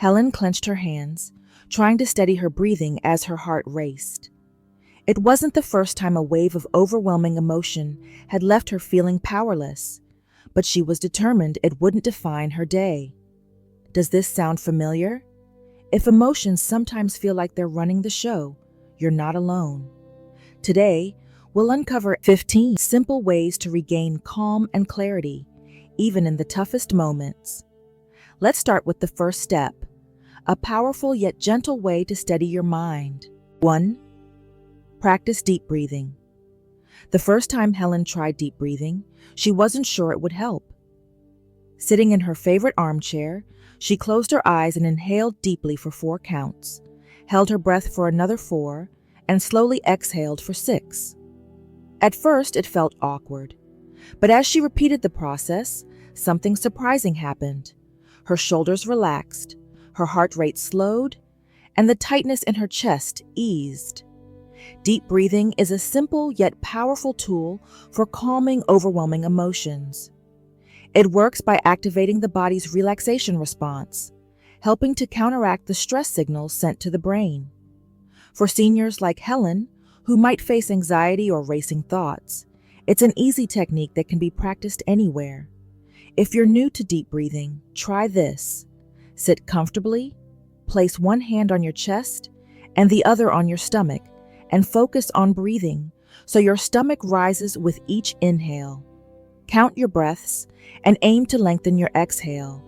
Helen clenched her hands, trying to steady her breathing as her heart raced. It wasn't the first time a wave of overwhelming emotion had left her feeling powerless, but she was determined it wouldn't define her day. Does this sound familiar? If emotions sometimes feel like they're running the show, you're not alone. Today, we'll uncover 15 simple ways to regain calm and clarity, even in the toughest moments. Let's start with the first step, a powerful yet gentle way to steady your mind. 1. Practice deep breathing. The first time Helen tried deep breathing, she wasn't sure it would help. Sitting in her favorite armchair, she closed her eyes and inhaled deeply for 4 counts, held her breath for another 4, and slowly exhaled for 6. At first, it felt awkward, but as she repeated the process, something surprising happened. Her shoulders relaxed, her heart rate slowed, and the tightness in her chest eased. Deep breathing is a simple yet powerful tool for calming overwhelming emotions. It works by activating the body's relaxation response, helping to counteract the stress signals sent to the brain. For seniors like Helen, who might face anxiety or racing thoughts, it's an easy technique that can be practiced anywhere. If you're new to deep breathing, try this. Sit comfortably, place one hand on your chest and the other on your stomach, and focus on breathing so your stomach rises with each inhale. Count your breaths and aim to lengthen your exhale.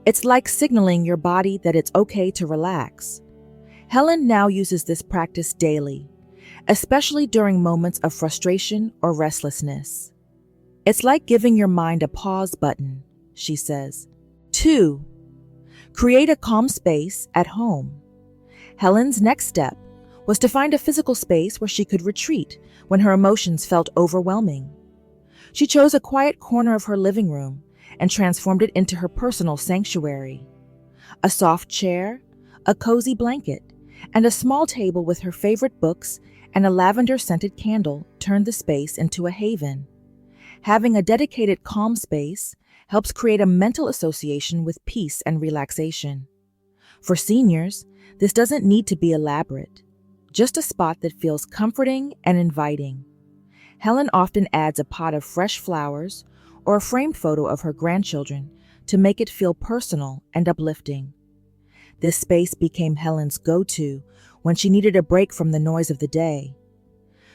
It's like signaling your body that it's okay to relax. Helen now uses this practice daily, especially during moments of frustration or restlessness. It's like giving your mind a pause button, she says. 2. Create a calm space at home. Helen's next step was to find a physical space where she could retreat when her emotions felt overwhelming. She chose a quiet corner of her living room and transformed it into her personal sanctuary. A soft chair, a cozy blanket, and a small table with her favorite books and a lavender-scented candle turned the space into a haven. Having a dedicated calm space helps create a mental association with peace and relaxation. For seniors, this doesn't need to be elaborate, just a spot that feels comforting and inviting. Helen often adds a pot of fresh flowers or a framed photo of her grandchildren to make it feel personal and uplifting. This space became Helen's go-to when she needed a break from the noise of the day.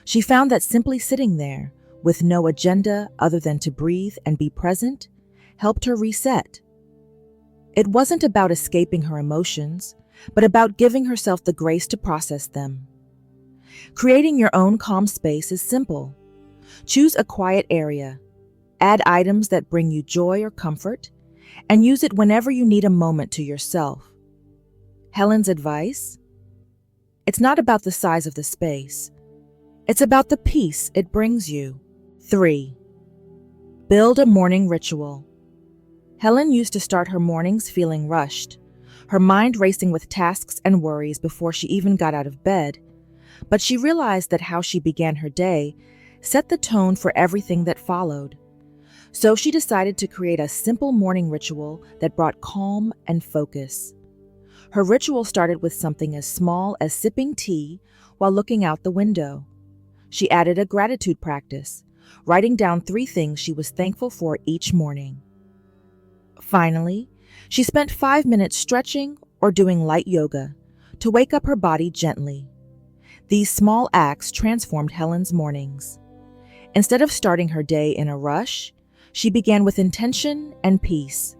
She found that simply sitting there, with no agenda other than to breathe and be present, helped her reset. It wasn't about escaping her emotions, but about giving herself the grace to process them. Creating your own calm space is simple. Choose a quiet area, add items that bring you joy or comfort, and use it whenever you need a moment to yourself. Helen's advice? It's not about the size of the space. It's about the peace it brings you. 3. Build a morning ritual. Helen used to start her mornings feeling rushed, her mind racing with tasks and worries before she even got out of bed. But she realized that how she began her day set the tone for everything that followed. So she decided to create a simple morning ritual that brought calm and focus. Her ritual started with something as small as sipping tea while looking out the window. She added a gratitude practice, writing down 3 things she was thankful for each morning. Finally, she spent 5 minutes stretching or doing light yoga to wake up her body gently. These small acts transformed Helen's mornings. Instead of starting her day in a rush, she began with intention and peace.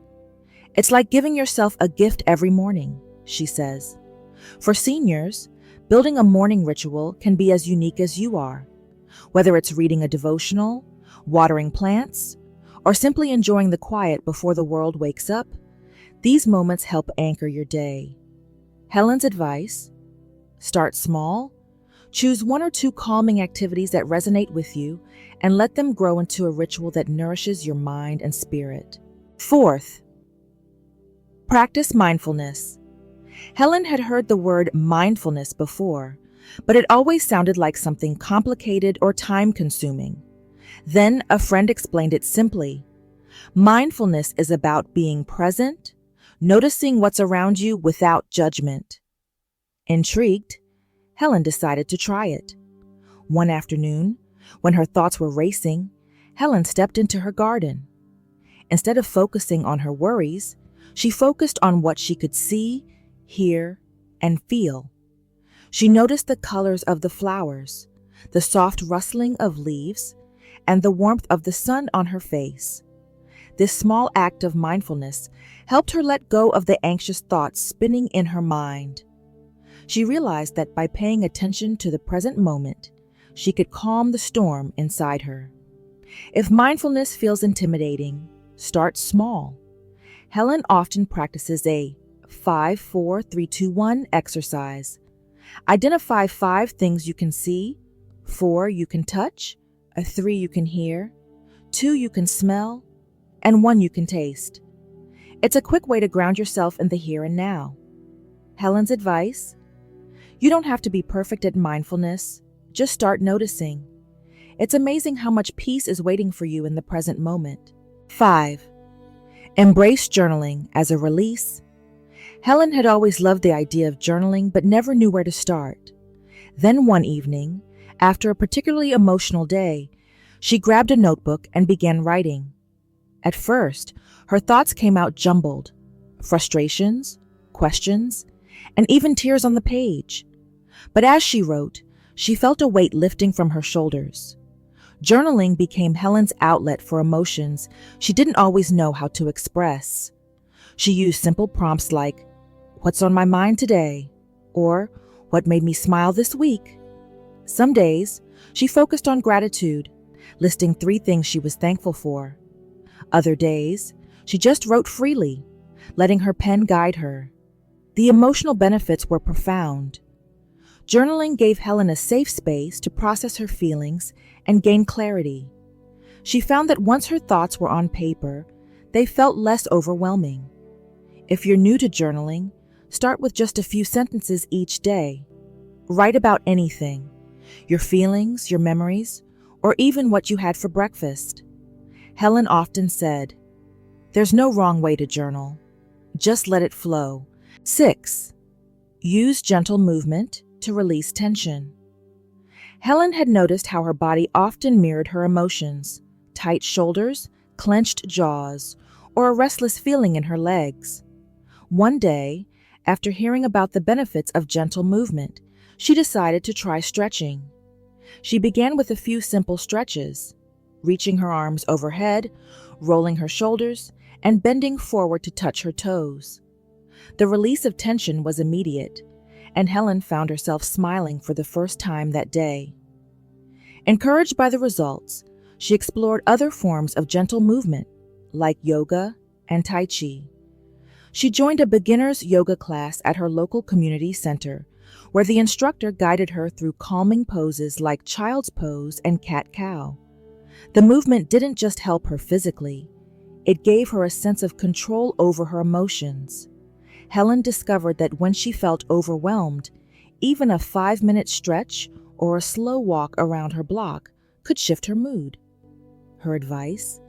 It's like giving yourself a gift every morning, she says. For seniors, building a morning ritual can be as unique as you are. Whether it's reading a devotional, watering plants, or simply enjoying the quiet before the world wakes up, these moments help anchor your day. Helen's advice? Start small. Choose 1 or 2 calming activities that resonate with you and let them grow into a ritual that nourishes your mind and spirit. 4th, practice mindfulness. Helen had heard the word mindfulness before, but it always sounded like something complicated or time-consuming. Then a friend explained it simply. Mindfulness is about being present, noticing what's around you without judgment. Intrigued, Helen decided to try it. One afternoon, when her thoughts were racing, Helen stepped into her garden. Instead of focusing on her worries, she focused on what she could see, hear, and feel. She noticed the colors of the flowers, the soft rustling of leaves, and the warmth of the sun on her face. This small act of mindfulness helped her let go of the anxious thoughts spinning in her mind. She realized that by paying attention to the present moment, she could calm the storm inside her. If mindfulness feels intimidating, start small. Helen often practices a 5-4-3-2-1 exercise. Identify 5 things you can see, 4 you can touch, 3 you can hear, 2 you can smell, and 1 you can taste. It's a quick way to ground yourself in the here and now. Helen's advice: you don't have to be perfect at mindfulness, just start noticing. It's amazing how much peace is waiting for you in the present moment. 5. Embrace journaling as a release. Helen had always loved the idea of journaling but never knew where to start. Then one evening, after a particularly emotional day, she grabbed a notebook and began writing. At first, her thoughts came out jumbled: frustrations, questions, and even tears on the page. But as she wrote, she felt a weight lifting from her shoulders. Journaling became Helen's outlet for emotions she didn't always know how to express. She used simple prompts like, "What's on my mind today?" or "What made me smile this week?" Some days, she focused on gratitude, listing 3 things she was thankful for. Other days, she just wrote freely, letting her pen guide her. The emotional benefits were profound. Journaling gave Helen a safe space to process her feelings and gain clarity. She found that once her thoughts were on paper, they felt less overwhelming. If you're new to journaling, start with just a few sentences each day. Write about anything: your feelings, your memories, or even what you had for breakfast. Helen often said, "There's no wrong way to journal. Just let it flow." 6. Use gentle movement to release tension. Helen had noticed how her body often mirrored her emotions: tight shoulders, clenched jaws, or a restless feeling in her legs. One day, after hearing about the benefits of gentle movement, she decided to try stretching. She began with a few simple stretches, reaching her arms overhead, rolling her shoulders, and bending forward to touch her toes. The release of tension was immediate, and Helen found herself smiling for the first time that day. Encouraged by the results, she explored other forms of gentle movement, like yoga and Tai Chi. She joined a beginner's yoga class at her local community center, where the instructor guided her through calming poses like child's pose and cat-cow. The movement didn't just help her physically, it gave her a sense of control over her emotions. Helen discovered that when she felt overwhelmed, even a 5-minute stretch or a slow walk around her block could shift her mood. Her advice: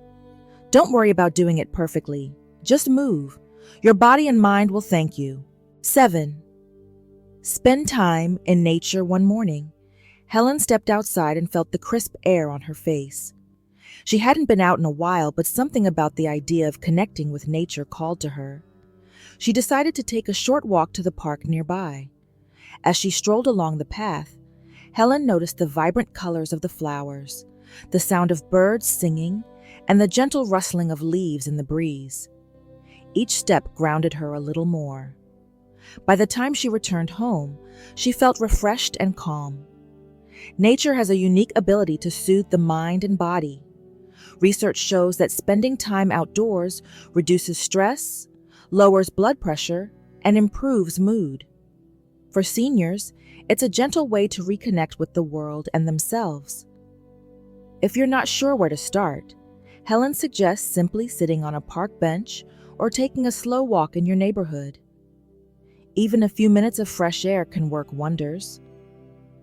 don't worry about doing it perfectly, just move. Your body and mind will thank you. 7. Spend time in nature one morning. Helen stepped outside and felt the crisp air on her face. She hadn't been out in a while, but something about the idea of connecting with nature called to her. She decided to take a short walk to the park nearby. As she strolled along the path, Helen noticed the vibrant colors of the flowers, the sound of birds singing, and the gentle rustling of leaves in the breeze. Each step grounded her a little more. By the time she returned home, she felt refreshed and calm. Nature has a unique ability to soothe the mind and body. Research shows that spending time outdoors reduces stress, lowers blood pressure, and improves mood. For seniors, it's a gentle way to reconnect with the world and themselves. If you're not sure where to start, Helen suggests simply sitting on a park bench or taking a slow walk in your neighborhood. Even a few minutes of fresh air can work wonders.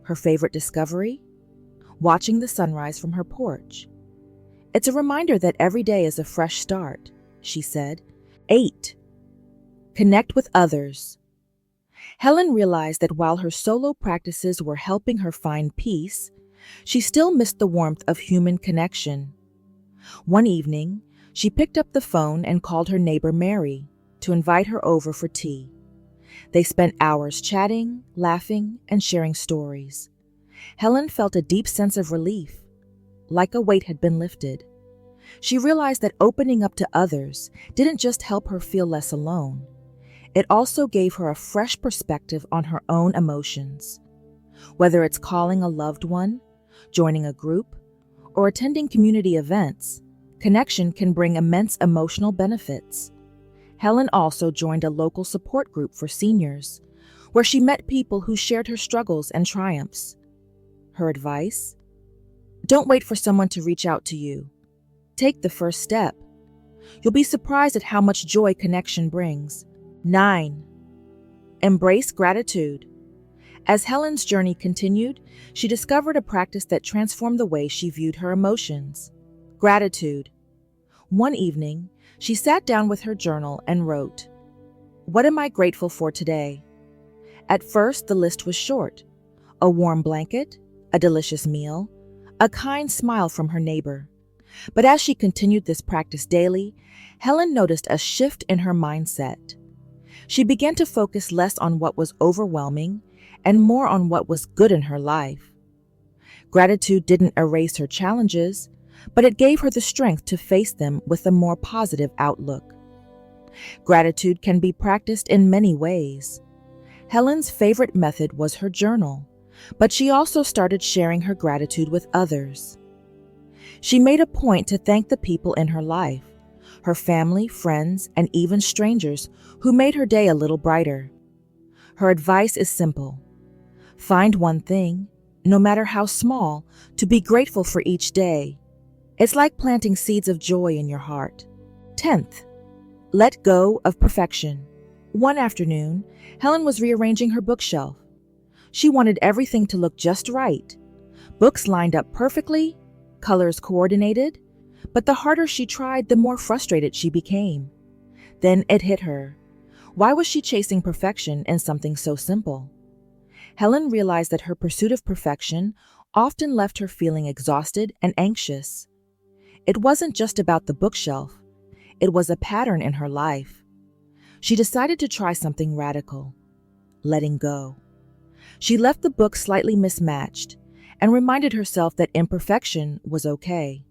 Her favorite discovery? Watching the sunrise from her porch. It's a reminder that every day is a fresh start, she said. 8. Connect with others. Helen realized that while her solo practices were helping her find peace, she still missed the warmth of human connection. One evening, she picked up the phone and called her neighbor Mary to invite her over for tea. They spent hours chatting, laughing, and sharing stories. Helen felt a deep sense of relief, like a weight had been lifted. She realized that opening up to others didn't just help her feel less alone. It also gave her a fresh perspective on her own emotions. Whether it's calling a loved one, joining a group, or attending community events, connection can bring immense emotional benefits. Helen also joined a local support group for seniors, where she met people who shared her struggles and triumphs. Her advice? Don't wait for someone to reach out to you. Take the first step. You'll be surprised at how much joy connection brings. 9. Embrace gratitude. As Helen's journey continued, she discovered a practice that transformed the way she viewed her emotions. Gratitude. One evening, she sat down with her journal and wrote, "What am I grateful for today?" At first, the list was short. A warm blanket, a delicious meal, a kind smile from her neighbor. But as she continued this practice daily, Helen noticed a shift in her mindset. She began to focus less on what was overwhelming and more on what was good in her life. Gratitude didn't erase her challenges, but it gave her the strength to face them with a more positive outlook. Gratitude can be practiced in many ways. Helen's favorite method was her journal, but she also started sharing her gratitude with others. She made a point to thank the people in her life, her family, friends, and even strangers who made her day a little brighter. Her advice is simple. Find one thing, no matter how small, to be grateful for each day. It's like planting seeds of joy in your heart. 10th, let go of perfection. One afternoon, Helen was rearranging her bookshelf. She wanted everything to look just right. Books lined up perfectly, colors coordinated, but the harder she tried, the more frustrated she became. Then it hit her. Why was she chasing perfection in something so simple? Helen realized that her pursuit of perfection often left her feeling exhausted and anxious. It wasn't just about the bookshelf. It was a pattern in her life. She decided to try something radical, letting go. She left the book slightly mismatched and reminded herself that imperfection was okay.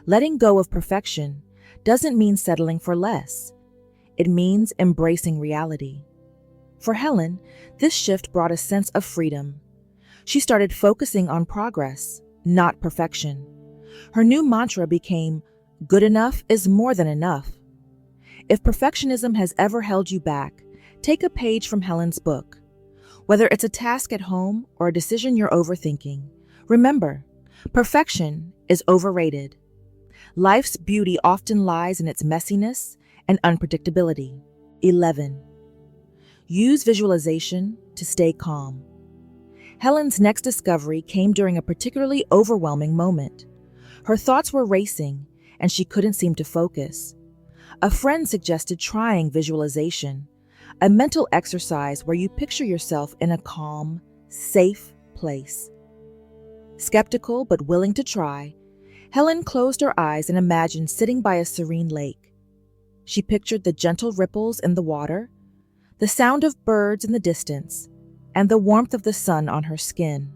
Letting go of perfection doesn't mean settling for less. It means embracing reality. For Helen, this shift brought a sense of freedom. She started focusing on progress, not perfection. Her new mantra became, "Good enough is more than enough." If perfectionism has ever held you back, take a page from Helen's book. Whether it's a task at home or a decision you're overthinking, remember, perfection is overrated. Life's beauty often lies in its messiness and unpredictability. 11. Use visualization to stay calm. Helen's next discovery came during a particularly overwhelming moment. Her thoughts were racing, and she couldn't seem to focus. A friend suggested trying visualization, a mental exercise where you picture yourself in a calm, safe place. Skeptical but willing to try, Helen closed her eyes and imagined sitting by a serene lake. She pictured the gentle ripples in the water, the sound of birds in the distance, and the warmth of the sun on her skin.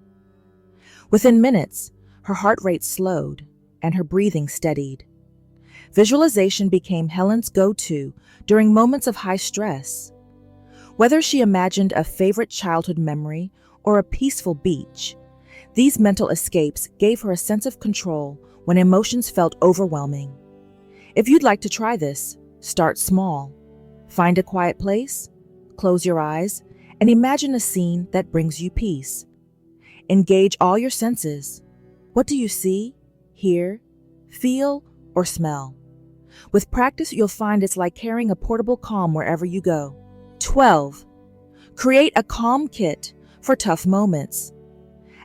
Within minutes, her heart rate slowed and her breathing steadied. Visualization became Helen's go-to during moments of high stress. Whether she imagined a favorite childhood memory or a peaceful beach, these mental escapes gave her a sense of control when emotions felt overwhelming. If you'd like to try this, start small. Find a quiet place, close your eyes, and imagine a scene that brings you peace. Engage all your senses. What do you see, hear, feel, or smell? With practice, you'll find it's like carrying a portable calm wherever you go. 12. Create a calm kit for tough moments.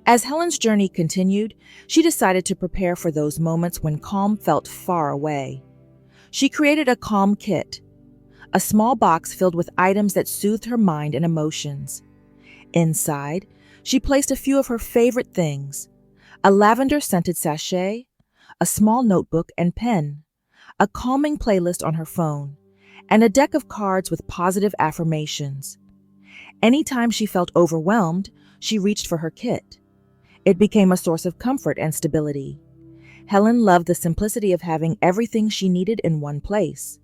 As Helen's journey continued, she decided to prepare for those moments when calm felt far away. She created a calm kit, a small box filled with items that soothed her mind and emotions. Inside, she placed a few of her favorite things: a lavender-scented sachet, a small notebook and pen, a calming playlist on her phone, and a deck of cards with positive affirmations. Anytime she felt overwhelmed, she reached for her kit. It became a source of comfort and stability. Helen loved the simplicity of having everything she needed in one place.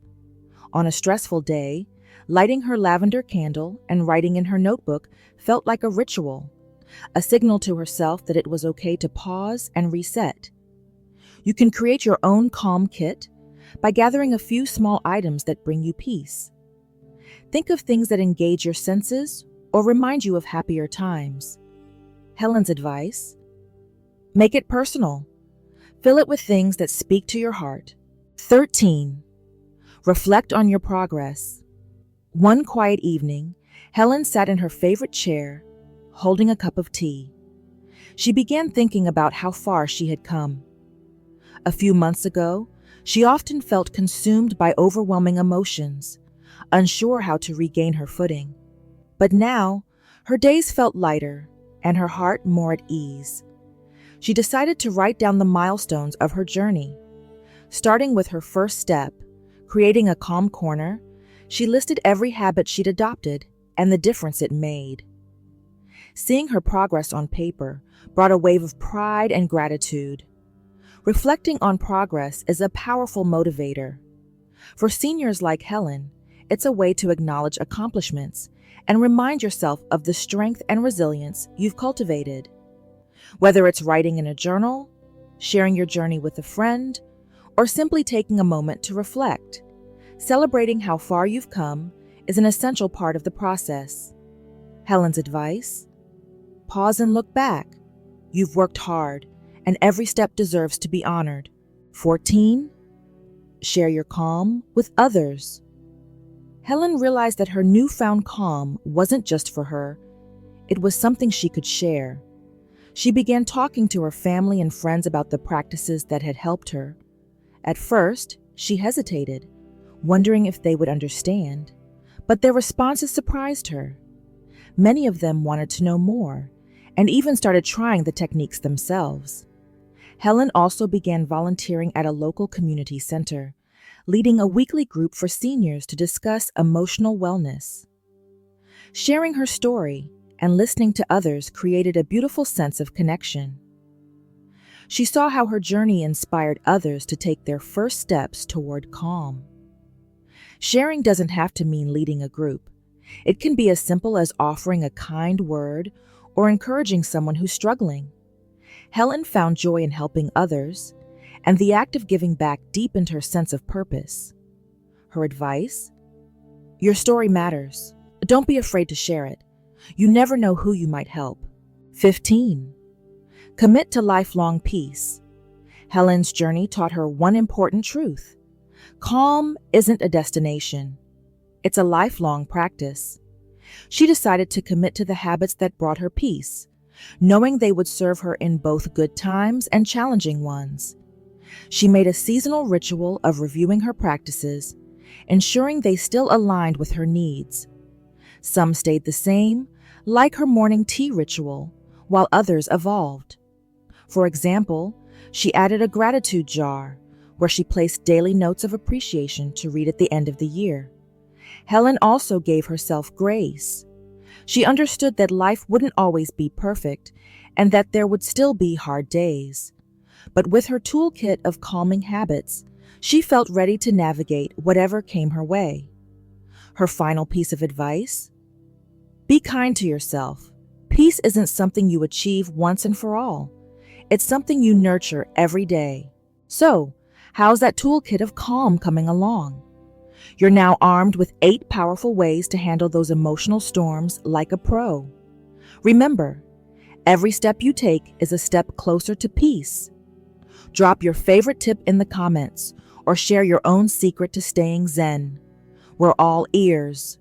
On a stressful day, lighting her lavender candle and writing in her notebook felt like a ritual, a signal to herself that it was okay to pause and reset. You can create your own calm kit by gathering a few small items that bring you peace. Think of things that engage your senses or remind you of happier times. Helen's advice: make it personal. Fill it with things that speak to your heart. 13. Reflect on your progress. One quiet evening, Helen sat in her favorite chair, holding a cup of tea. She began thinking about how far she had come. A few months ago, she often felt consumed by overwhelming emotions, unsure how to regain her footing. But now, her days felt lighter and her heart more at ease. She decided to write down the milestones of her journey. Starting with her first step, creating a calm corner, she listed every habit she'd adopted and the difference it made. Seeing her progress on paper brought a wave of pride and gratitude. Reflecting on progress is a powerful motivator. For seniors like Helen, it's a way to acknowledge accomplishments and remind yourself of the strength and resilience you've cultivated. Whether it's writing in a journal, sharing your journey with a friend, or simply taking a moment to reflect, celebrating how far you've come is an essential part of the process. Helen's advice: pause and look back. You've worked hard, and every step deserves to be honored. 14. Share your calm with others. Helen realized that her newfound calm wasn't just for her, it was something she could share. She began talking to her family and friends about the practices that had helped her. At first, she hesitated, wondering if they would understand, but their responses surprised her. Many of them wanted to know more, and even started trying the techniques themselves. Helen also began volunteering at a local community center, leading a weekly group for seniors to discuss emotional wellness. Sharing her story and listening to others created a beautiful sense of connection. She saw how her journey inspired others to take their first steps toward calm. Sharing doesn't have to mean leading a group. It can be as simple as offering a kind word or encouraging someone who's struggling. Helen found joy in helping others, and the act of giving back deepened her sense of purpose. Her advice: your story matters. Don't be afraid to share it. You never know who you might help. 15. Commit to lifelong peace. Helen's journey taught her one important truth: calm isn't a destination. It's a lifelong practice. She decided to commit to the habits that brought her peace, knowing they would serve her in both good times and challenging ones. She made a seasonal ritual of reviewing her practices, ensuring they still aligned with her needs. Some stayed the same, like her morning tea ritual, while others evolved. For example, she added a gratitude jar, where she placed daily notes of appreciation to read at the end of the year. Helen also gave herself grace. She understood that life wouldn't always be perfect and that there would still be hard days. But with her toolkit of calming habits, she felt ready to navigate whatever came her way. Her final piece of advice: be kind to yourself. Peace isn't something you achieve once and for all. It's something you nurture every day. So, how's that toolkit of calm coming along? You're now armed with 8 powerful ways to handle those emotional storms like a pro. Remember, every step you take is a step closer to peace. Drop your favorite tip in the comments or share your own secret to staying zen. We're all ears.